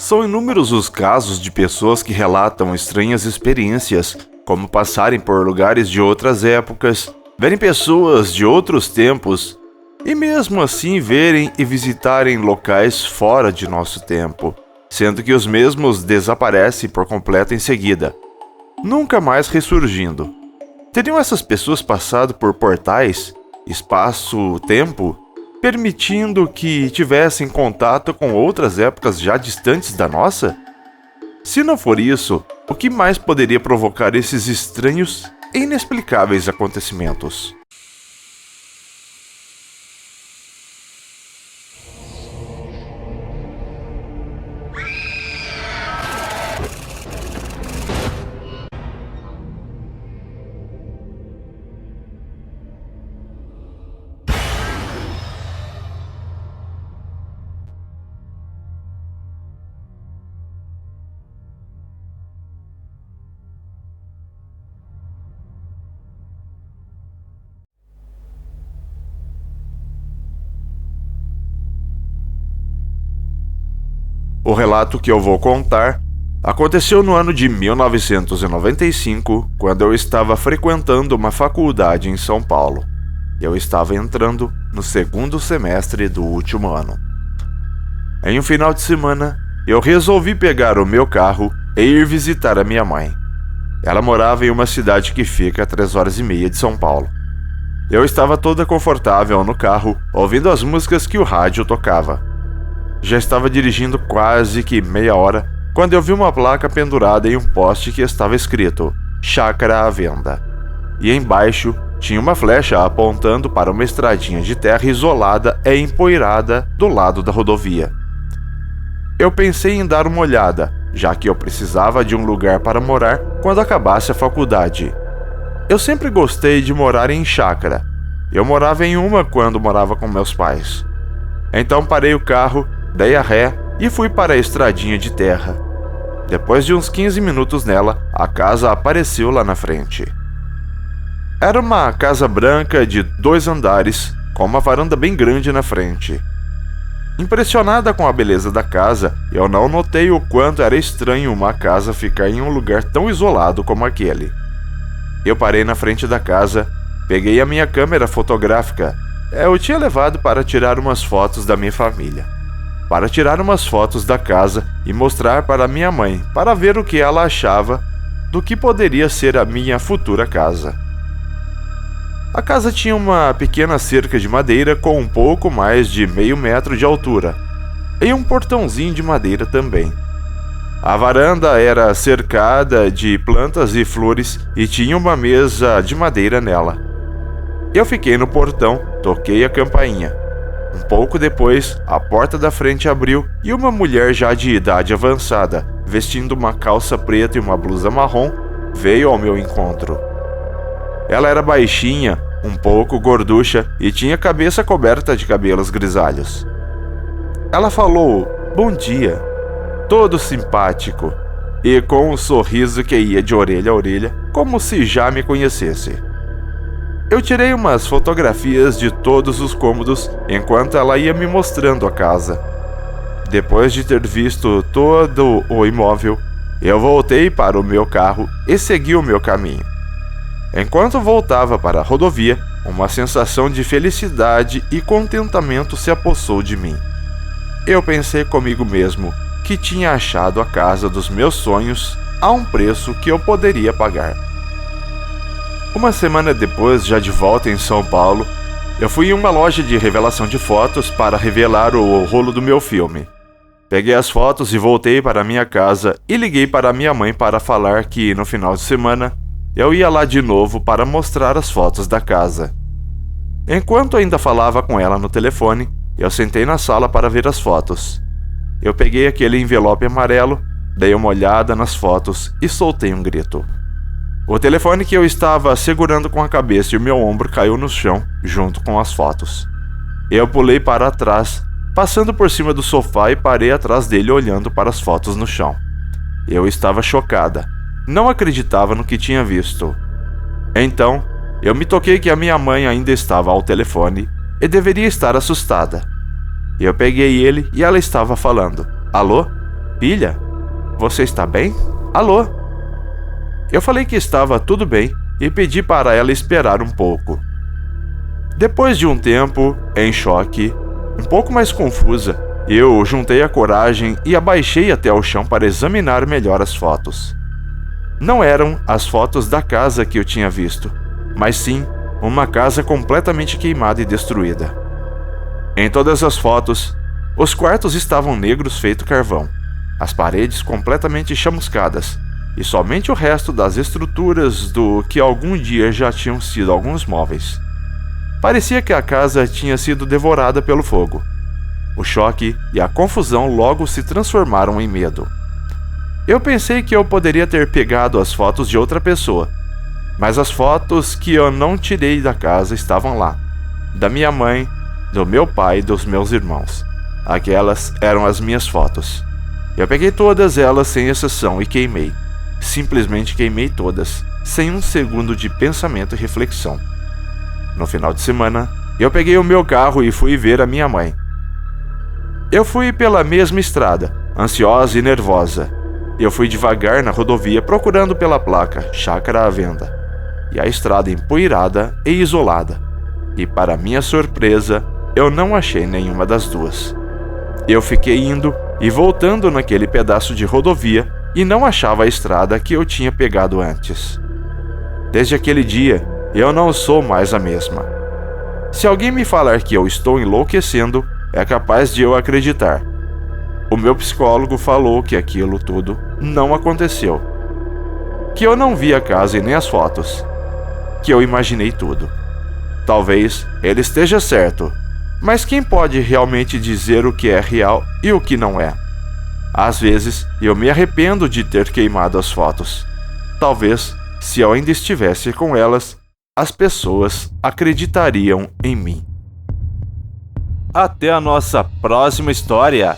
São inúmeros os casos de pessoas que relatam estranhas experiências, como passarem por lugares de outras épocas, verem pessoas de outros tempos e mesmo assim verem e visitarem locais fora de nosso tempo, sendo que os mesmos desaparecem por completo em seguida, nunca mais ressurgindo. Teriam essas pessoas passado por portais, espaço-tempo, permitindo que tivessem contato com outras épocas já distantes da nossa? Se não for isso, o que mais poderia provocar esses estranhos e inexplicáveis acontecimentos? O relato que eu vou contar aconteceu no ano de 1995, quando eu estava frequentando uma faculdade em São Paulo. Eu estava entrando no segundo semestre do último ano. Em um final de semana, eu resolvi pegar o meu carro e ir visitar a minha mãe. Ela morava em uma cidade que fica a 3 horas e meia de São Paulo. Eu estava toda confortável no carro, ouvindo as músicas que o rádio tocava. Já estava dirigindo quase que meia hora quando eu vi uma placa pendurada em um poste que estava escrito Chácara à Venda. E embaixo tinha uma flecha apontando para uma estradinha de terra isolada e empoeirada do lado da rodovia. Eu pensei em dar uma olhada, já que eu precisava de um lugar para morar quando acabasse a faculdade. Eu sempre gostei de morar em chácara. Eu morava em uma quando morava com meus pais. Então parei o carro, dei a ré e fui para a estradinha de terra. Depois de uns 15 minutos nela, a casa apareceu lá na frente. Era uma casa branca de 2 andares, com uma varanda bem grande na frente. Impressionada com a beleza da casa, eu não notei o quanto era estranho uma casa ficar em um lugar tão isolado como aquele. Eu parei na frente da casa, peguei a minha câmera fotográfica. Eu tinha levado para tirar umas fotos da minha família. Para tirar umas fotos da casa e mostrar para minha mãe, para ver o que ela achava do que poderia ser a minha futura casa. A casa tinha uma pequena cerca de madeira com um pouco mais de meio metro de altura, e um portãozinho de madeira também. A varanda era cercada de plantas e flores e tinha uma mesa de madeira nela. Eu fiquei no portão, toquei a campainha. Um pouco depois, a porta da frente abriu e uma mulher já de idade avançada, vestindo uma calça preta e uma blusa marrom, veio ao meu encontro. Ela era baixinha, um pouco gorducha e tinha a cabeça coberta de cabelos grisalhos. Ela falou, "Bom dia", todo simpático e com um sorriso que ia de orelha a orelha, como se já me conhecesse. Eu tirei umas fotografias de todos os cômodos enquanto ela ia me mostrando a casa. Depois de ter visto todo o imóvel, eu voltei para o meu carro e segui o meu caminho. Enquanto voltava para a rodovia, uma sensação de felicidade e contentamento se apossou de mim. Eu pensei comigo mesmo que tinha achado a casa dos meus sonhos a um preço que eu poderia pagar. Uma semana depois, já de volta em São Paulo, eu fui em uma loja de revelação de fotos para revelar o rolo do meu filme. Peguei as fotos e voltei para minha casa e liguei para minha mãe para falar que, no final de semana, eu ia lá de novo para mostrar as fotos da casa. Enquanto ainda falava com ela no telefone, eu sentei na sala para ver as fotos. Eu peguei aquele envelope amarelo, dei uma olhada nas fotos e soltei um grito. O telefone que eu estava segurando com a cabeça e o meu ombro caiu no chão, junto com as fotos. Eu pulei para trás, passando por cima do sofá e parei atrás dele olhando para as fotos no chão. Eu estava chocada. Não acreditava no que tinha visto. Então, eu me toquei que a minha mãe ainda estava ao telefone e deveria estar assustada. Eu peguei ele e ela estava falando. "Alô?" Filha, você está bem? Alô? Eu falei que estava tudo bem e pedi para ela esperar um pouco. Depois de um tempo, em choque, um pouco mais confusa, eu juntei a coragem e abaixei até o chão para examinar melhor as fotos. Não eram as fotos da casa que eu tinha visto, mas sim uma casa completamente queimada e destruída. Em todas as fotos, os quartos estavam negros feito carvão, as paredes completamente chamuscadas, e somente o resto das estruturas do que algum dia já tinham sido alguns móveis. Parecia que a casa tinha sido devorada pelo fogo. O choque e a confusão logo se transformaram em medo. Eu pensei que eu poderia ter pegado as fotos de outra pessoa, mas as fotos que eu não tirei da casa estavam lá, da minha mãe, do meu pai e dos meus irmãos. Aquelas eram as minhas fotos. Eu peguei todas elas sem exceção e queimei. Simplesmente queimei todas, sem um segundo de pensamento e reflexão. No final de semana, eu peguei o meu carro e fui ver a minha mãe. Eu fui pela mesma estrada, ansiosa e nervosa. Eu fui devagar na rodovia procurando pela placa Chácara à Venda, e a estrada empoeirada e isolada. E para minha surpresa, eu não achei nenhuma das duas. Eu fiquei indo e voltando naquele pedaço de rodovia e não achava a estrada que eu tinha pegado antes. Desde aquele dia, eu não sou mais a mesma. Se alguém me falar que eu estou enlouquecendo, é capaz de eu acreditar. O meu psicólogo falou que aquilo tudo não aconteceu. Que eu não vi a casa e nem as fotos. Que eu imaginei tudo. Talvez ele esteja certo, mas quem pode realmente dizer o que é real e o que não é? Às vezes, eu me arrependo de ter queimado as fotos. Talvez, se eu ainda estivesse com elas, as pessoas acreditariam em mim. Até a nossa próxima história!